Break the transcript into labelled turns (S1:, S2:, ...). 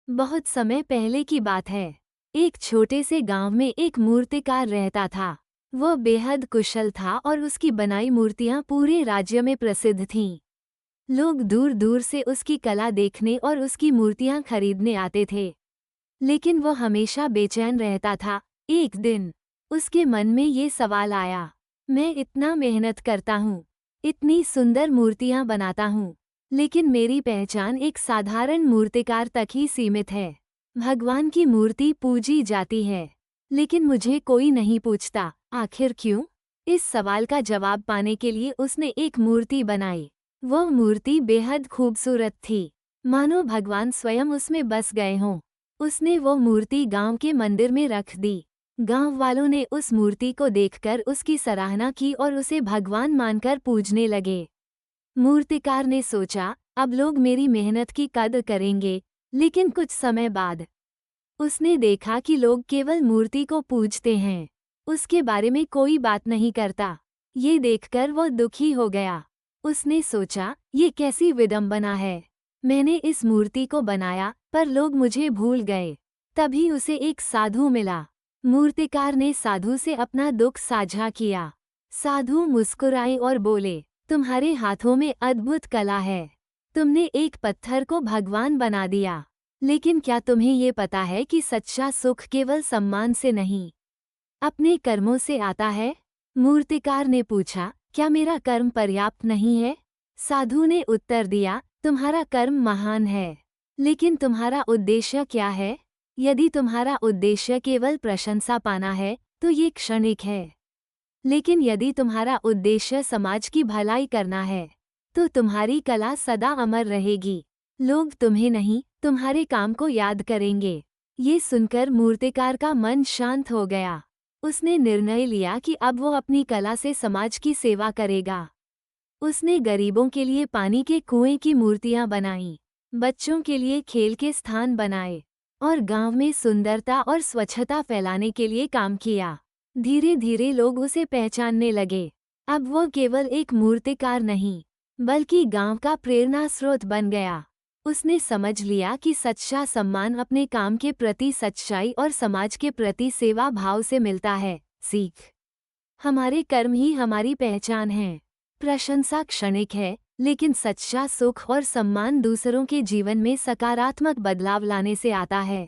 S1: बहुत समय पहले की बात है। एक छोटे से गांव में एक मूर्तिकार रहता था। वह बेहद कुशल था और उसकी बनाई मूर्तियां पूरे राज्य में प्रसिद्ध थीं। लोग दूर दूर से उसकी कला देखने और उसकी मूर्तियां खरीदने आते थे। लेकिन वह हमेशा बेचैन रहता था। एक दिन उसके मन में ये सवाल आया, मैं इतना मेहनत करता हूँ, इतनी सुंदर मूर्तियां बनाता हूँ, लेकिन मेरी पहचान एक साधारण मूर्तिकार तक ही सीमित है। भगवान की मूर्ति पूजी जाती है, लेकिन मुझे कोई नहीं पूछता, आखिर क्यों? इस सवाल का जवाब पाने के लिए उसने एक मूर्ति बनाई। वह मूर्ति बेहद खूबसूरत थी, मानो भगवान स्वयं उसमें बस गए हों। उसने वो मूर्ति गांव के मंदिर में रख दी। गांव वालों ने उस मूर्ति को देखकर उसकी सराहना की और उसे भगवान मानकर पूजने लगे। मूर्तिकार ने सोचा, अब लोग मेरी मेहनत की कद्र करेंगे। लेकिन कुछ समय बाद उसने देखा कि लोग केवल मूर्ति को पूजते हैं, उसके बारे में कोई बात नहीं करता। ये देखकर वो दुखी हो गया। उसने सोचा, ये कैसी विडंबना है। मैंने इस मूर्ति को बनाया, पर लोग मुझे भूल गए। तभी उसे एक साधु मिला। मूर्तिकार ने साधु से अपना दुख साझा किया। साधु मुस्कुराए और बोले, तुम्हारे हाथों में अद्भुत कला है। तुमने एक पत्थर को भगवान बना दिया। लेकिन क्या तुम्हें ये पता है कि सच्चा सुख केवल सम्मान से नहीं, अपने कर्मों से आता है? मूर्तिकार ने पूछा, क्या मेरा कर्म पर्याप्त नहीं है? साधु ने उत्तर दिया, तुम्हारा कर्म महान है, लेकिन तुम्हारा उद्देश्य क्या है? यदि तुम्हारा उद्देश्य केवल प्रशंसा पाना है, तो ये क्षणिक है। लेकिन यदि तुम्हारा उद्देश्य समाज की भलाई करना है, तो तुम्हारी कला सदा अमर रहेगी। लोग तुम्हें नहीं, तुम्हारे काम को याद करेंगे। ये सुनकर मूर्तिकार का मन शांत हो गया। उसने निर्णय लिया कि अब वो अपनी कला से समाज की सेवा करेगा। उसने गरीबों के लिए पानी के कुएं की मूर्तियां बनाईं, बच्चों के लिए खेल के स्थान बनाए और गांव में सुंदरता और स्वच्छता फैलाने के लिए काम किया। धीरे धीरे लोग उसे पहचानने लगे। अब वो केवल एक मूर्तिकार नहीं, बल्कि गांव का प्रेरणा स्रोत बन गया। उसने समझ लिया कि सच्चा सम्मान अपने काम के प्रति सच्चाई और समाज के प्रति सेवा भाव से मिलता है। सीख, हमारे कर्म ही हमारी पहचान है। प्रशंसा क्षणिक है, लेकिन सच्चा सुख और सम्मान दूसरों के जीवन में सकारात्मक बदलाव लाने से आता है।